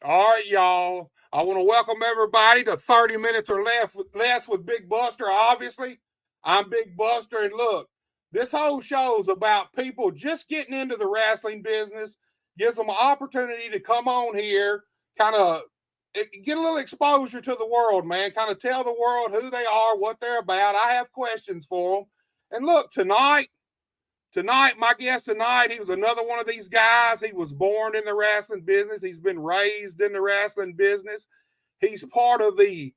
All right, y'all. I want to welcome everybody to 30 Minutes or Less with Big Buster, obviously. I'm Big Buster, and look, this whole show is about people just getting into the wrestling business, gives them an opportunity to come on here, kind of get a little exposure to the world, man, kind of tell the world who they are, what they're about. I have questions for them. And look, Tonight, my guest tonight, he was another one of these guys. He was born in the wrestling business. He's been raised in the wrestling business. He's part of the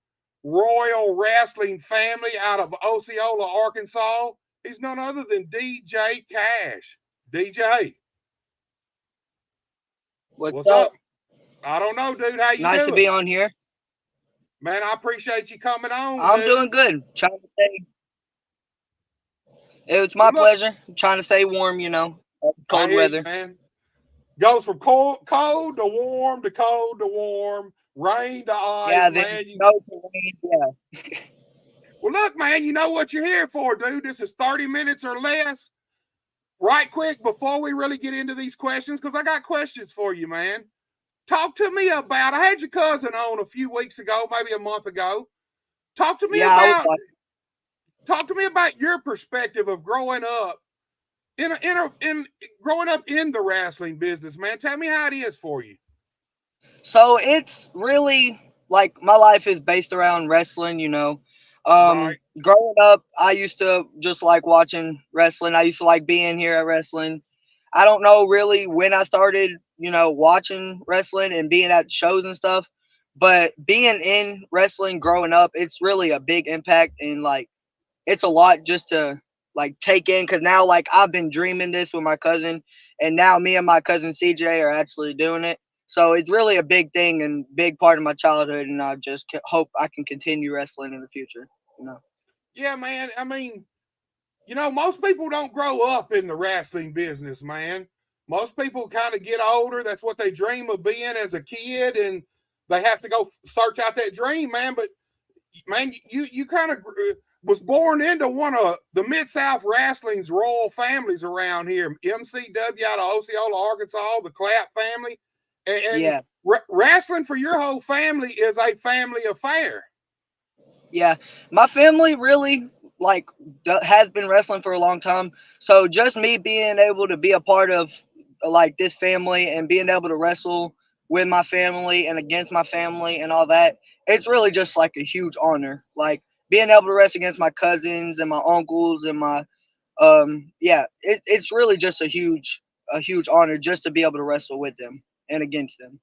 Royal Wrestling family out of Osceola, Arkansas. He's none other than DJ Cash. DJ, What's what's up? up? I don't know, dude. How you Nice to be doing? on here. Man, I appreciate you coming on, I'm doing dude. good. Trying to stay. It was Well, my look, pleasure. Trying to stay warm, I cold hear you, weather. man. Goes from cold to warm to cold to warm, rain to ice, Yeah, then man. snow to rain. Yeah. Well, look, man, you know what you're here for, dude. This is 30 minutes or less. Right quick, before we really get into these questions, because I got questions for you, man. Talk to me about, I had your cousin on a few weeks ago, maybe a month ago. Talk to me Yeah, I was about like, talk to me about your perspective of growing up in growing up in the wrestling business, man. Tell me how it is for you. so it's really like my life is based around wrestling. Right. Growing up, I used to just like watching wrestling. I used to like being here at wrestling. I don't know really when I started, watching wrestling and being at shows and stuff, but being in wrestling growing up, it's really a big impact and like it's a lot just to like take in because now like I've been dreaming this with my cousin, and now me and my cousin CJ are actually doing it. So it's really a big thing and big part of my childhood, and I just hope I can continue wrestling in the future. You know. Yeah, man. I mean, most people don't grow up in the wrestling business, man. Most people kind of get older. That's what they dream of being as a kid, and they have to go search out that dream, man. But man, you kind of was born into one of the Mid South Wrestling's royal families around here. MCW out of Osceola, Arkansas, the Clapp family, and Yeah. wrestling for your whole family is a family affair. Yeah, my family really like has been wrestling for a long time. So just me being able to be a part of like this family and being able to wrestle with my family and against my family and all that, it's really just like a huge honor. Like being able to wrestle against my cousins and my uncles and my yeah, it's really just a huge honor just to be able to wrestle with them and against them.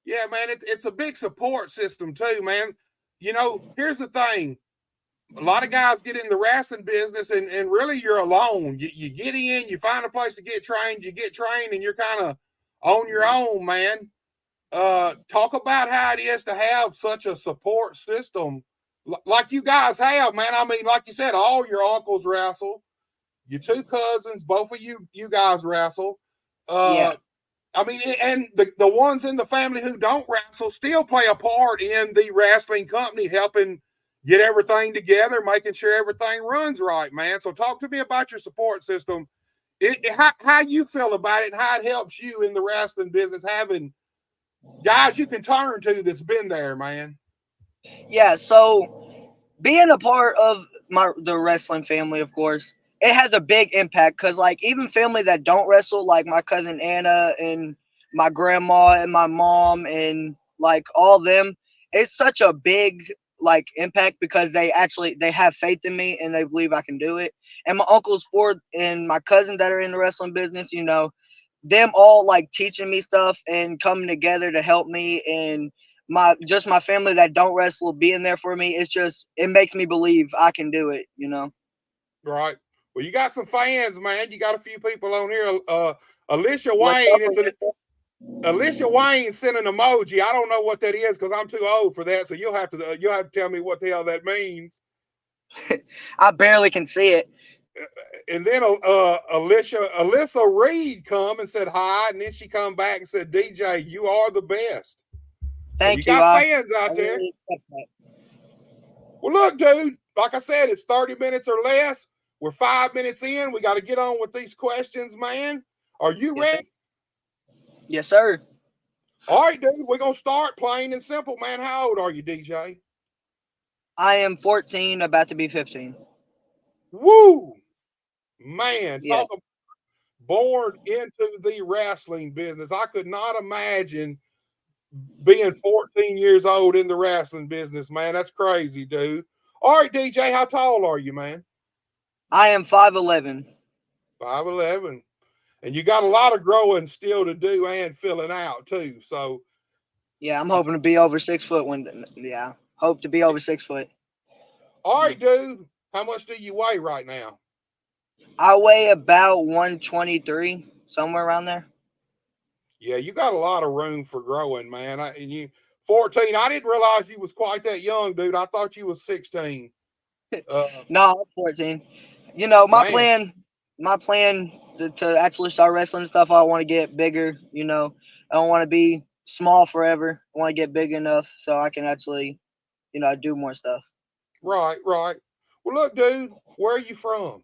Yeah, man, it's a big support system too, man. Here's the thing: a lot of guys get in the wrestling business, and really you're alone. You get in, you find a place to get trained, you get trained, and you're kind of on your own, man. Talk about how it is to have such a support system like you guys have, man. I mean, like you said, all your uncles wrestle, your two cousins, both of you guys wrestle. Uh, Yeah. I mean, and the ones in the family who don't wrestle still play a part in the wrestling company, helping get everything together, making sure everything runs right, man. So talk to me about your support system. How you feel about it, and how it helps you in the wrestling business, having guys you can turn to that's been there, man. Yeah, so being a part of the wrestling family, of course, it has a big impact because like even family that don't wrestle, like my cousin Anna and my grandma and my mom and like all them, it's such a big like impact because they have faith in me and they believe I can do it. And my uncles Ford and my cousins that are in the wrestling business, them all like teaching me stuff and coming together to help me and my family that don't wrestle being there for me, it makes me believe I can do it. Right. Well, you got some fans, man. You got a few people on here. Alicia What's Wayne. up, It's an Alyssa? Alicia Wayne sent an emoji. I don't know what that is because I'm too old for that. So you'll have to tell me what the hell that means. I barely can see it. And then Alyssa Reed come and said hi, and then she come back and said, DJ, you are the best. So you Thank you. got I fans I out there. really accept that. Well, look, dude, like I said, it's 30 minutes or less. We're 5 minutes in. We got to get on with these questions, man. Are you Yes, sir. ready? Yes, sir. All right, dude, we're gonna start plain and simple, man. How old are you, DJ? I am 14, about to be 15. Woo! Man, Yeah. talk about born into the wrestling business. I could not imagine being 14 years old in the wrestling business, man. That's crazy, dude. All right, DJ, how tall are you, man? I am 5'11". 5'11". And you got a lot of growing still to do and filling out too. So Yeah, I'm hoping to be over 6 foot hope to be over 6 foot. all right, dude. How much do you weigh right now? I weigh about 123, somewhere around there. Yeah, you got a lot of room for growing, man. And you 14. I didn't realize you was quite that young, dude. I thought you was 16. Uh, No, I'm 14. You know, man, my plan to actually start wrestling and stuff, I want to get bigger, you know. I don't want to be small forever. I want to get big enough so I can actually, do more stuff. right, right. Well, look, dude, where are you from?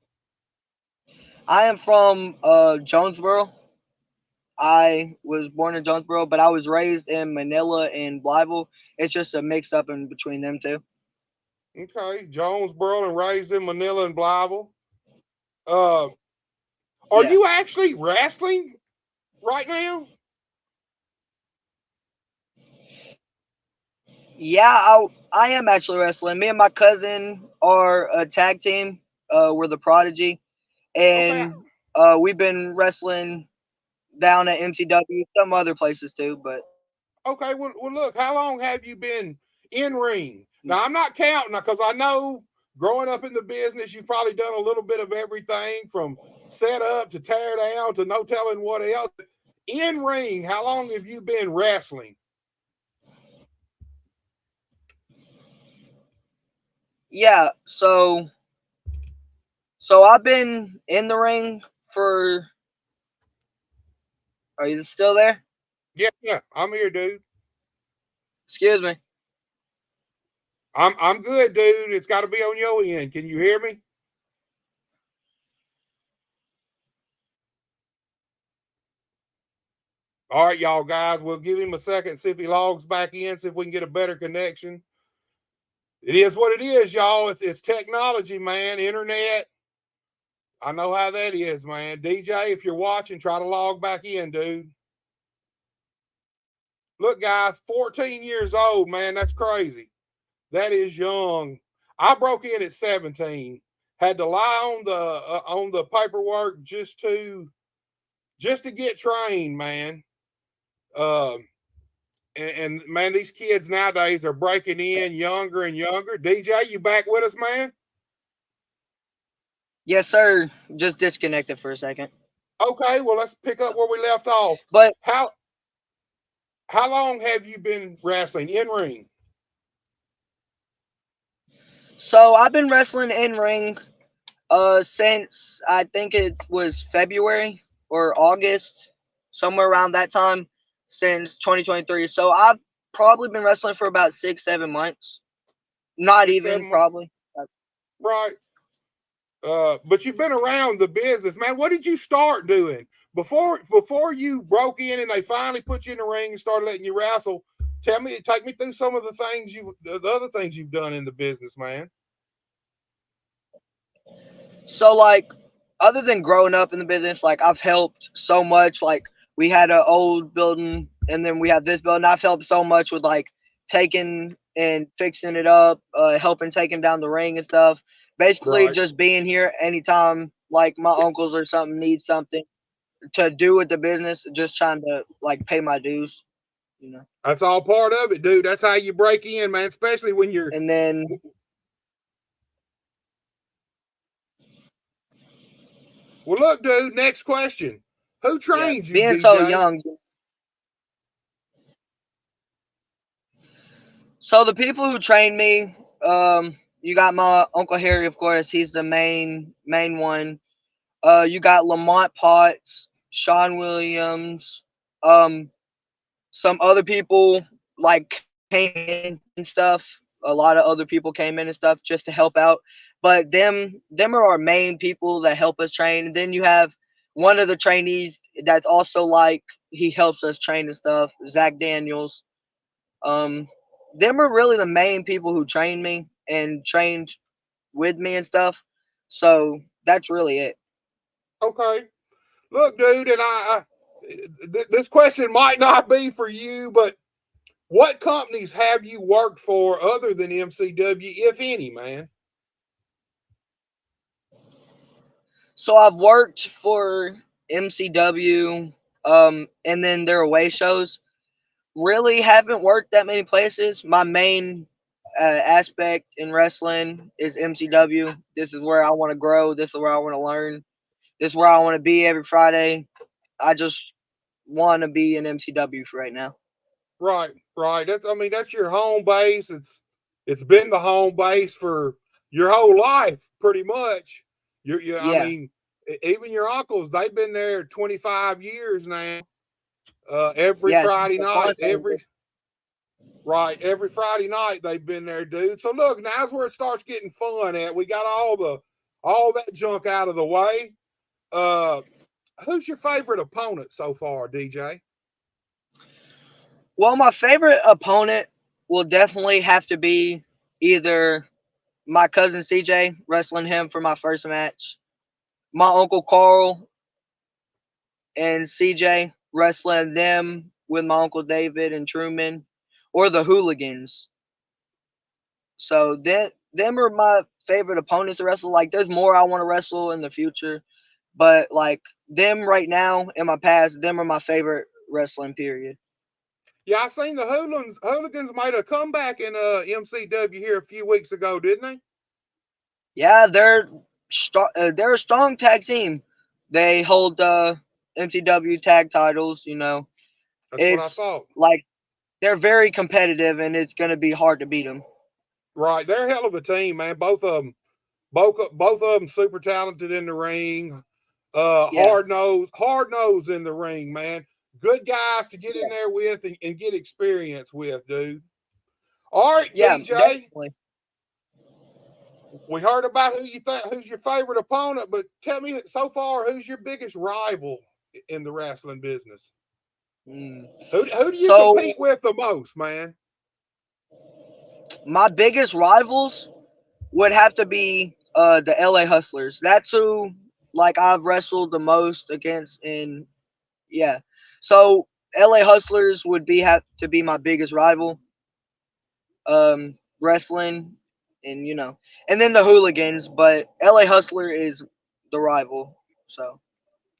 I am from Jonesboro. I was born in Jonesboro, but I was raised in Manila and Blytheville. It's just a mix up in between them two. Okay, Jonesboro and raised in Manila and Blytheville. Uh, are Yeah. you actually wrestling right now? Yeah, I am actually wrestling. Me and my cousin are a tag team. We're the Prodigy, Okay, and we've been wrestling down at MCW, some other places too. But okay. Well, look, how long have you been in ring? Now, I'm not counting because I know growing up in the business, you've probably done a little bit of everything from set up to tear down to no telling what else. In ring, how long have you been wrestling? yeah, so I've been in the ring for. Are you still there? Yeah, yeah, I'm here, dude. Excuse me. I'm good, dude. It's got to be on your end. Can you hear me? All right, y'all guys. We'll give him a second, see if he logs back in, see if we can get a better connection. It is what it is, y'all. It's technology, man. Internet. I know how that is, man. DJ, if you're watching, try to log back in, dude. Look, guys, 14 years old, man. That's crazy. That is young. I broke in at 17. Had to lie on the paperwork just to get trained, man. Um, and man, these kids nowadays are breaking in younger and younger. DJ, you back with us, man? Yes, sir. Just disconnected for a second. Okay, well let's pick up where we left off. But How long have you been wrestling in ring? so I've been wrestling in ring since I think it was February or August, somewhere around that time, since 2023. So I've probably been wrestling for about 6, 7 months. Not Six, even 7 months, probably. right? But you've been around the business, man. What did you start doing before you broke in and they finally put you in the ring and started letting you wrestle? Take me through some of the other things you've done in the business, man. So like, other than growing up in the business, like I've helped so much. Like we had an old building, and then we have this building. I've helped so much with like taking and fixing it up, helping taking down the ring and stuff. Basically, Right. just being here anytime like my uncles or something need something to do with the business, just trying to like pay my dues, you know. That's all part of it, dude. That's how you break in, man. Especially when you're. And then Well, look, dude. Next question: who yeah, trained you, being so DJ? young. So the people who trained me, you got my Uncle Harry, of course. He's the main one. You got Lamont Potts, Sean Williams, um, some other people like came in and stuff. A lot of other people came in and stuff just to help out. But them are our main people that help us train. And then you have one of the trainees. that's also like he helps us train and stuff. Zach Daniels. Um, them are really the main people who trained me and trained with me and stuff. So that's really it. Okay. Look, dude, and this question might not be for you, but what companies have you worked for other than MCW, if any, man? So I've worked for MCW, and then their away shows. Really haven't worked that many places. My main aspect in wrestling is MCW. This is where I want to grow. This is where I want to learn. This is where I want to be every Friday. I just want to be in MCW for right now. Right, right. That's your home base. It's been the home base for your whole life, pretty much. Yeah, Even your uncles, they've been there 25 years now. Every yeah. Since Friday the night, crossover. every Friday night they've been there, dude. So look, now's where it starts getting fun. At we got all that junk out of the way. Uh, who's your favorite opponent so far, DJ? Well, my favorite opponent will definitely have to be either my cousin CJ, wrestling him for my first match, my uncle Carl and CJ, wrestling them with my uncle David and Truman, or the Hooligans. So them are my favorite opponents to wrestle. Like, there's more I want to wrestle in the future, but like them right now in my past, them are my favorite wrestling. Period. Yeah, I seen the Hooligans made a comeback in MCW here a few weeks ago, didn't they? Yeah, they're a strong tag team. They hold MCW tag titles. You know, That's what I it's thought. like they're very competitive, and it's gonna be hard to beat them. Right, they're a hell of a team, man. Both of them, super talented in the ring. Yeah, Hard nose in the ring, man. Good guys to get in yeah, there with and get experience with, dude. All right, yeah, DJ. definitely. We heard about who you think who's your favorite opponent, but tell me so far who's your biggest rival in the wrestling business? Mm. Who do you So compete with the most, man? my biggest rivals would have to be the LA Hustlers. That's who like I've wrestled the most against in yeah. So LA Hustlers would be have to be my biggest rival. Wrestling and and then the Hooligans, but LA Hustler is the rival. So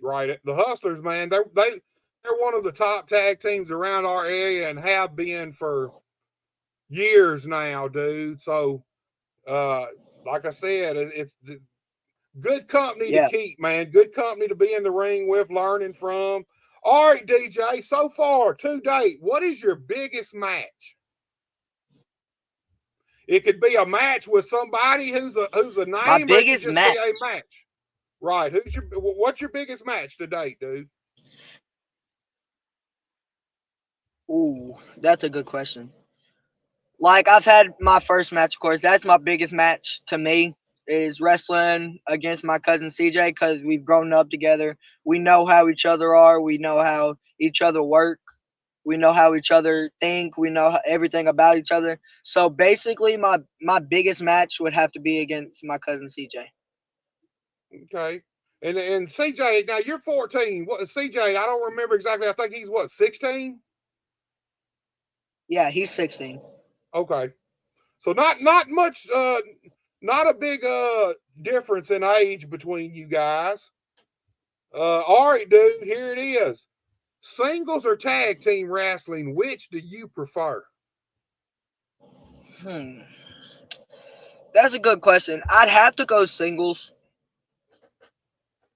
Right, the Hustlers, man. They're one of the top tag teams around our area and have been for years now, dude. So, uh, like I said, it's good company to yeah. keep, man. Good company to be in the ring with, learning from. All right, DJ. So far to date, what is your biggest match? It could be a match with somebody who's a My name, or it could biggest just be match. a match. Right. What's your biggest match to date, dude? Ooh, that's a good question. Like, I've had my first match, of course. That's my biggest match to me, is wrestling against my cousin CJ, because we've grown up together. We know how each other are. We know how each other work. We know how each other think. We know everything about each other. So basically, my biggest match would have to be against my cousin CJ. Okay. And CJ, now you're 14. What CJ? I don't remember exactly. I think he's what, 16? Yeah, he's 16. Okay. So not much not a big difference in age between you guys. All right, dude, here it is. Singles or tag team wrestling, which do you prefer? Hmm. That's a good question. I'd have to go singles.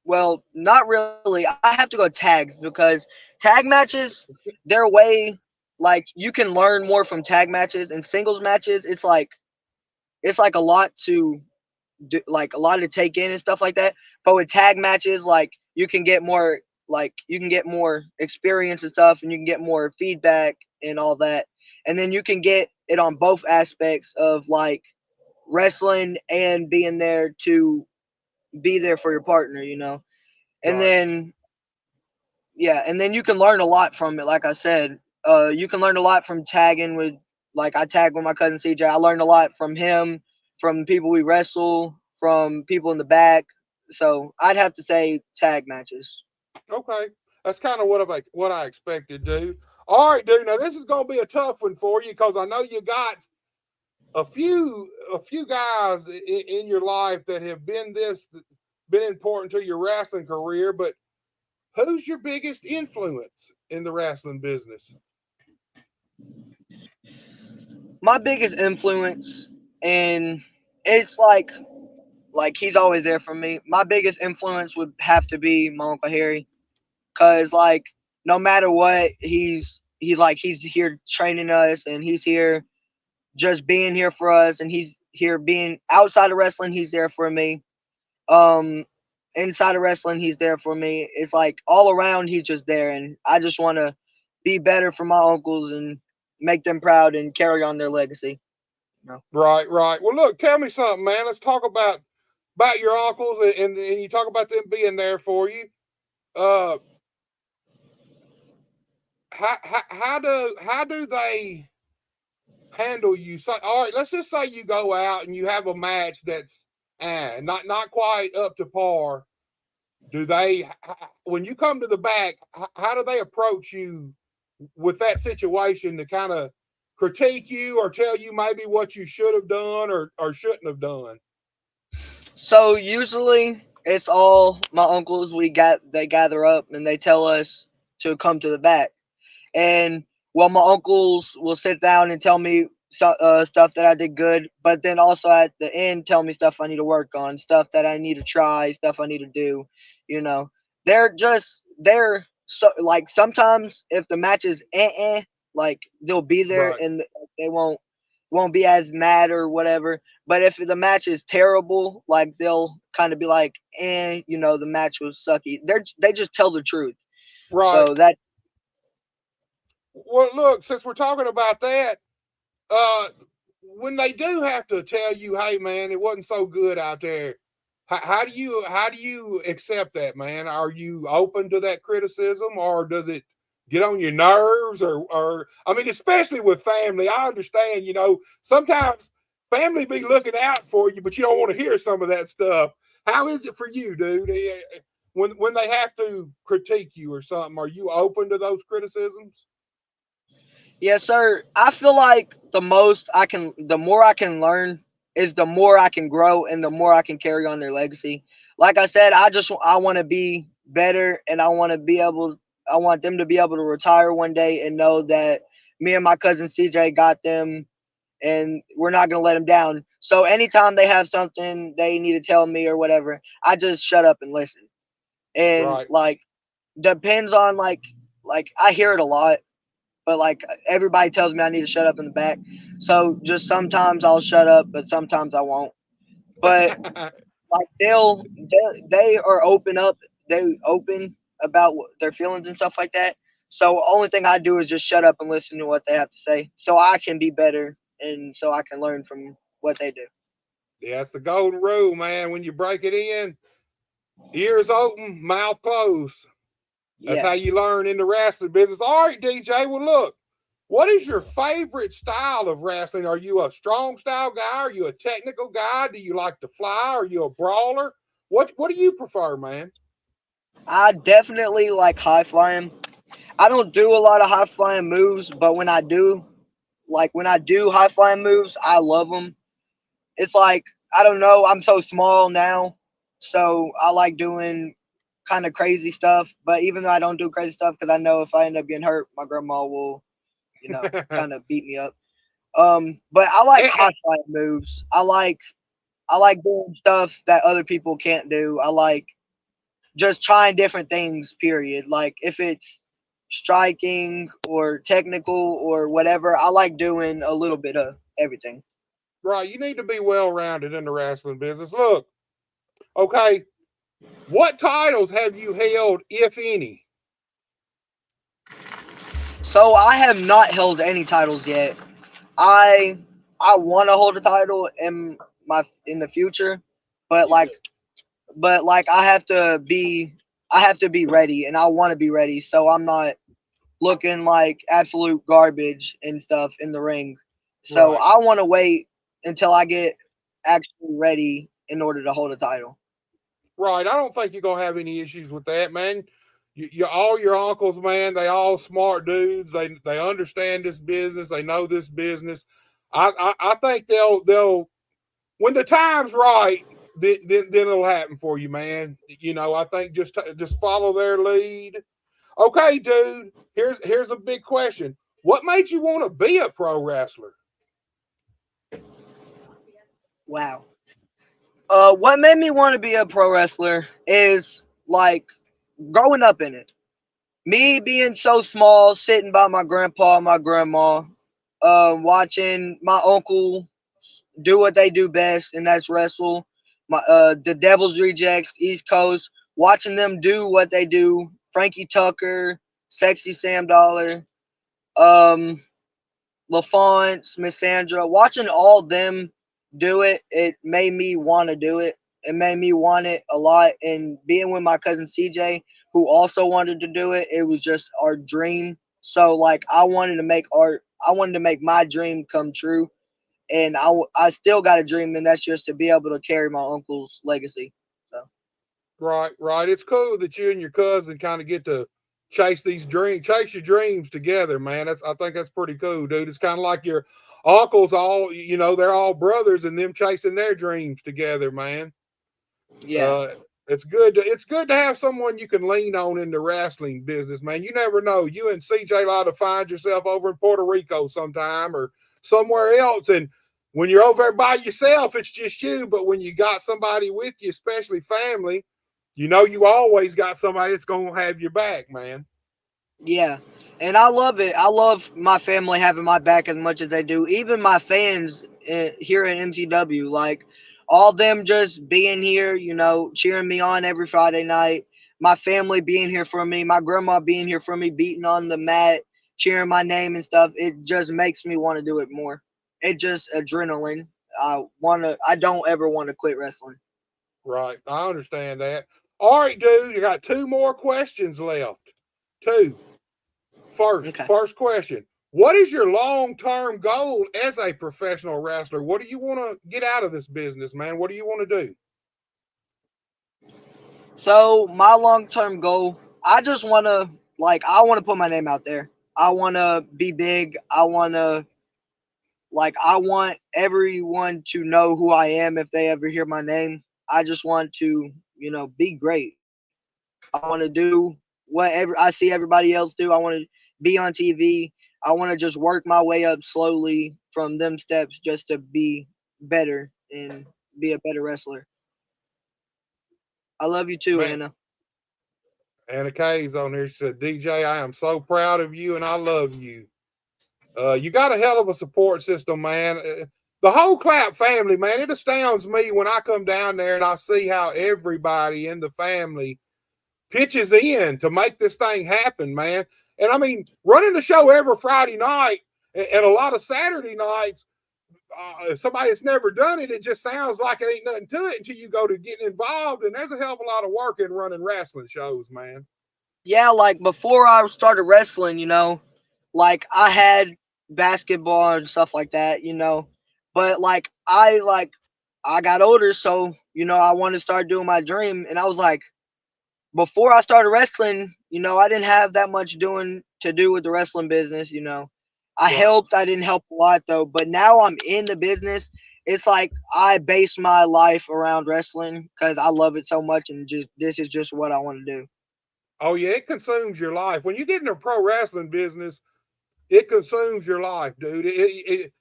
Well, not really. I have to go tags because tag matches, they're way like you can learn more from tag matches, and singles matches. It's like a lot to do, like a lot to take in and stuff like that. But with tag matches, like you can get more experience and stuff, and you can get more feedback and all that, and then you can get it on both aspects of like wrestling and being there to be there for your partner. And Right. then Yeah, and then you can learn a lot from it. Like I said, you can learn a lot from tagging with, like I tag with my cousin CJ. I learned a lot from him, from people we wrestle, from people in the back. So I'd have to say tag matches. Okay, that's kind of what I expected, dude. All right, dude. Now this is gonna be a tough one for you because I know you got a few guys in your life that have been important to your wrestling career, but who's your biggest influence in the wrestling business? My biggest influence, and it's like he's always there for me. My biggest influence would have to be my uncle Harry, cause like no matter what, he's here training us, and he's here just being here for us, and he's here being outside of wrestling. He's there for me. Um, inside of wrestling, he's there for me. It's like all around, he's just there, and I just want to be better for my uncles and make them proud and carry on their legacy. You know? Right, right. Well, look, tell me something, man. Let's talk about your uncles and you talk about them being there for you. Uh, how do they handle you? So, all right, let's just say you go out and you have a match that's not quite up to par. Do they, when you come to the back, how do they approach you with that situation to kind of critique you or tell you maybe what you should have done or shouldn't have done? So usually it's all my uncles. They gather up and they tell us to come to the back. And well, my uncles will sit down and tell me stuff that I did good, but then also at the end tell me stuff I need to work on, stuff that I need to try, stuff I need to do. You know, they're so like sometimes if the match is like they'll be there Right. and they won't be as mad or whatever. But if the match is terrible, like they'll kind of be like, the match was sucky. They just tell the truth. Right. So that Well, look, since we're talking about that, uh, when they do have to tell you, "Hey, man, it wasn't so good out there," how do you accept that, man? Are you open to that criticism, or does it get on your nerves? Or I mean, especially with family, I understand. Sometimes family be looking out for you, but you don't want to hear some of that stuff. How is it for you, dude? When they have to critique you or something, are you open to those criticisms? Yes, sir. I feel like the more I can learn is the more I can grow and the more I can carry on their legacy. Like I said, I want to be better and I want them to be able to retire one day and know that me and my cousin CJ got them and we're not going to let them down. So anytime they have something they need to tell me or whatever, I just shut up and listen. And Right. like depends on like I hear it a lot, but like everybody tells me I need to shut up in the back. So just sometimes I'll shut up, but sometimes I won't. But like they are they open about their feelings and stuff like that. So only thing I do is just shut up and listen to what they have to say, so I can be better and so I can learn from what they do. Yeah, it's the golden rule, man. When you break it in, ears open, mouth closed. That's Yeah. how you learn in the wrestling business. All right, DJ. Well, look, what is your favorite style of wrestling? Are you a strong style guy? Are you a technical guy? Do you like to fly? Are you a brawler? What do you prefer, man? I definitely like high flying. I don't do a lot of high flying moves, but when I do high flying moves, I love them. It's like I don't know. I'm so small now, so I like doing kind of crazy stuff. But even though I don't do crazy stuff, because I know if I end up getting hurt, my grandma will, kind of beat me up. But I like And, high flying moves. I like doing stuff that other people can't do. I like just trying different things. Period. Like if it's striking or technical or whatever, I like doing a little bit of everything. right, you need to be well rounded in the wrestling business. Look, okay, what titles have you held, if any? So I have not held any titles yet. I I want to hold a title in the future, but like I have to be I have to be ready, and I want to be ready, so I'm not looking like absolute garbage and stuff in the ring. So Right. I want to wait until I get actually ready in order to hold a title. Right. I don't think you're gonna have any issues with that, man. All your uncles, man, they all smart dudes. They understand this business. They know this business. I think they'll when the time's right, then it'll happen for you, man. I think just follow their lead. Okay, dude. Here's a big question. What made you want to be a pro wrestler? Wow. What made me want to be a pro wrestler is like growing up in it. Me being so small, sitting by my grandpa and my grandma, watching my uncle do what they do best, and that's wrestle. The Devil's Rejects, East Coast, watching them do what they do. Frankie Tucker, Sexy Sam Dollar, um, LaFont, Miss Sandra, watching all them do it, it made me want to do it. It made me want it a lot. And being with my cousin CJ, who also wanted to do it, it was just our dream. So like I wanted to make art. I wanted to make my dream come true, and I still got a dream, and that's just to be able to carry my uncle's legacy. So Right, right. It's cool that you and your cousin kind of get to chase your dreams together, man. I think that's pretty cool, dude. It's kind of like your uncles they're all brothers and them chasing their dreams together, man. yeah, Uh, it's good to have someone you can lean on in the wrestling business, man. You never know. You and CJ ought to find yourself over in Puerto Rico sometime or somewhere else. And when you're over there by yourself, it's just you. But when you got somebody with you, especially family, you always got somebody that's gonna have your back, man. yeah. And I love it. I love my family having my back as much as they do. Even my fans here at MCW, like all them just being here, cheering me on every Friday night. My family being here for me, my grandma being here for me, beating on the mat, cheering my name and stuff. It just makes me want to do it more. It just adrenaline. I don't ever want to quit wrestling. Right. I understand that. All right, dude, you got two more questions left. Two. First, Okay. first question. What is your long-term goal as a professional wrestler? What do you want to get out of this business, man? What do you want to do? So my long term goal, I just wanna I wanna put my name out there. I wanna be big. I want everyone to know who I am if they ever hear my name. I just want to, be great. I want to do whatever I see everybody else do. I want to be on TV. I want to just work my way up slowly from them steps just to be better and be a better wrestler. I love you too, Man, Anna. Anna Kay's on here. She said, DJ, I am so proud of you and I love you. You got a hell of a support system, man. The whole Clap family, man, it astounds me when I come down there and I see how everybody in the family pitches in to make this thing happen, man. And I mean, running the show every Friday night and a lot of Saturday nights, if somebody that's never done it, it just sounds like it ain't nothing to it until you go to getting involved. And there's a hell of a lot of work in running wrestling shows, man. Yeah, like before I started wrestling, like I had basketball and stuff like that, but I got older, so I wanted to start doing my dream, and I was like, before I started wrestling, I didn't have that much doing to do with the wrestling business, I Right. helped, I didn't help a lot though, but now I'm in the business. It's like I base my life around wrestling because I love it so much, and just this is just what I want to do. Oh, yeah, it consumes your life. When you get in the pro wrestling business, it consumes your life, dude. It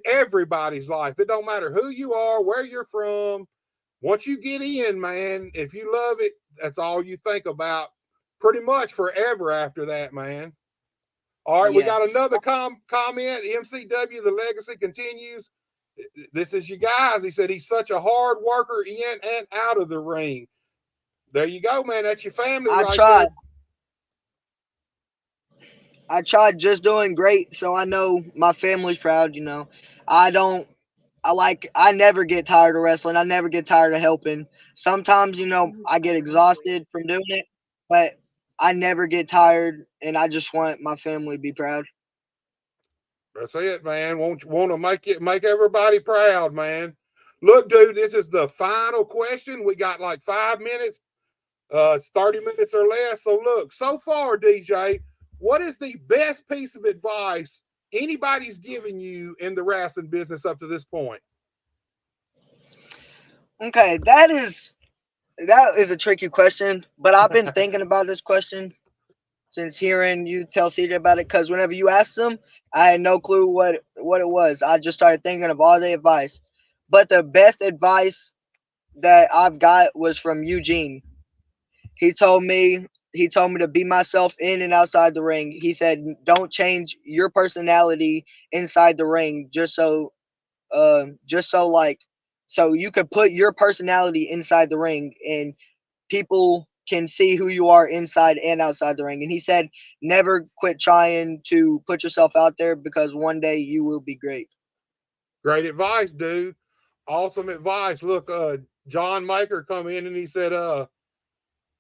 everybody's life. It don't matter who you are, where you're from. Once you get in, man, if you love it, that's all you think about pretty much forever after that, man. All right, we Yeah. got another comment. MCW, the legacy continues. This is you guys. He said he's such a hard worker in and out of the ring. There you go, man. That's your family I right there. tried. I tried just doing great, so I know my family's proud. I don't. I never get tired of wrestling. I never get tired of helping. Sometimes, I get exhausted from doing it, but I never get tired, and I just want my family to be proud. That's it, man. Want to make everybody proud, man. Look, dude, this is the final question. We got like 5 minutes. It's 30 minutes or less. So look, so far, DJ, what is the best piece of advice anybody's given you in the wrestling business up to this point? Okay, that is a tricky question, but I've been thinking about this question since hearing you tell CJ about it. Because whenever you asked them, I had no clue what it was. I just started thinking of all the advice, but the best advice that I've got was from Eugene. He told me to be myself in and outside the ring. He said, "Don't change your personality inside the ring so you could put your personality inside the ring and people can see who you are inside and outside the ring." And he said, "Never quit trying to put yourself out there because one day you will be great." Great advice, dude. Awesome advice. Look, John Maker come in and he said,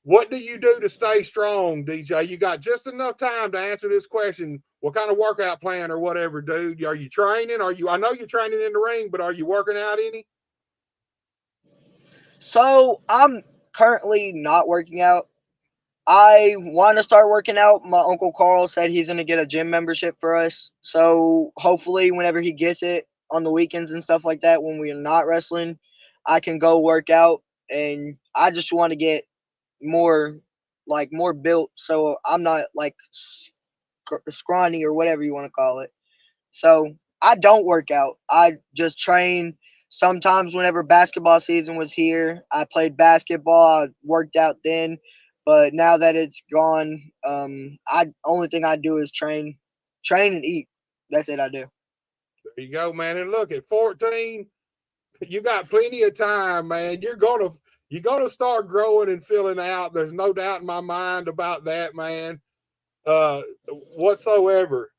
what do you do to stay strong, DJ? You got just enough time to answer this question. What kind of workout plan or whatever, dude? Are you training? I know you're training in the ring, but are you working out any? So I'm currently not working out. I want to start working out. My uncle Carl said he's going to get a gym membership for us. So hopefully, whenever he gets it on the weekends and stuff like that, when we're not wrestling, I can go work out. And I just want to get more, more built. So I'm not like scrawny or whatever you want to call it. So I don't work out. I just train. Sometimes whenever basketball season was here, I played basketball. I worked out then, but now that it's gone, I only thing I do is train and eat. That's it I do. There you go, man. And look, at 14, you got plenty of time, man. You're gonna start growing and filling out. There's no doubt in my mind about that, man. Whatsoever.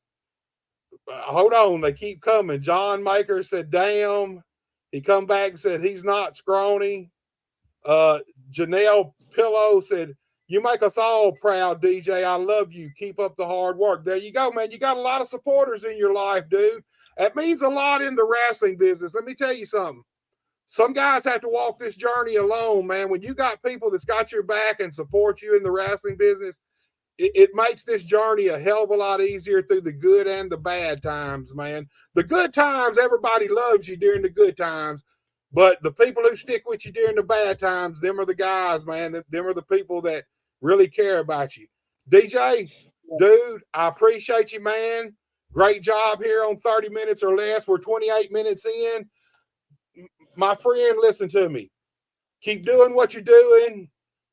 Hold on, they keep coming. John Maker said, "Damn." He come back and said he's not scrawny. Janelle Pillow said, "You make us all proud, DJ. I love you. Keep up the hard work." There you go, man. You got a lot of supporters in your life, dude. That means a lot in the wrestling business. Let me tell you something. Some guys have to walk this journey alone, man. When you got people that's got your back and support you in the wrestling business, it makes this journey a hell of a lot easier through the good and the bad times, man. The good times, everybody loves you during the good times, but the people who stick with you during the bad times, them are the guys, man. Them are the people that really care about you. DJ, dude, I appreciate you, man. Great job here on 30 minutes or less. We're 28 minutes in. My friend, listen to me. Keep doing what you're doing.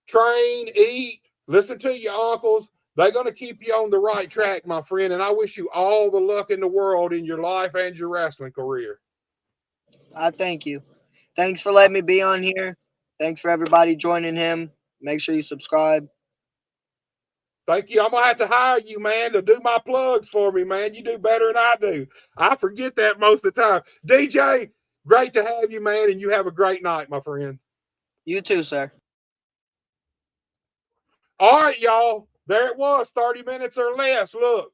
Train, eat, listen to your uncles. They're going to keep you on the right track, my friend. And I wish you all the luck in the world in your life and your wrestling career. I thank you. Thanks for letting me be on here. Thanks for everybody joining him. Make sure you subscribe. Thank you. I'm going to have to hire you, man, to do my plugs for me, man. You do better than I do. I forget that most of the time. DJ, great to have you, man. And you have a great night, my friend. You too, sir. All right, y'all. There it was, 30 minutes or less. Look,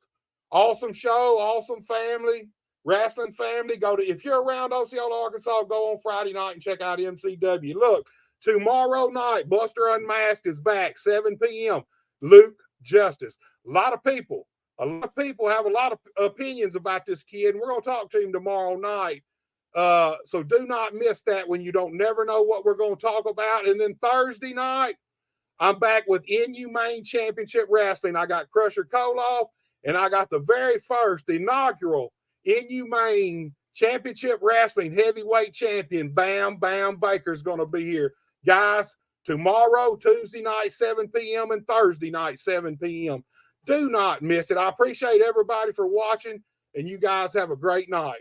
awesome show, awesome family, wrestling family. If you're around Osceola, Arkansas, go on Friday night and check out MCW. Look, tomorrow night, Buster Unmasked is back, 7 p.m. Luke Justice. A lot of people have a lot of opinions about this kid, and we're going to talk to him tomorrow night. So do not miss that when you don't never know what we're going to talk about. And then Thursday night, I'm back with Inhumane Championship Wrestling. I got Crusher Koloff, and I got the very first inaugural Inhumane Championship Wrestling heavyweight champion, Bam Bam Baker's going to be here. Guys, tomorrow, Tuesday night, 7 p.m., and Thursday night, 7 p.m. Do not miss it. I appreciate everybody for watching, and you guys have a great night.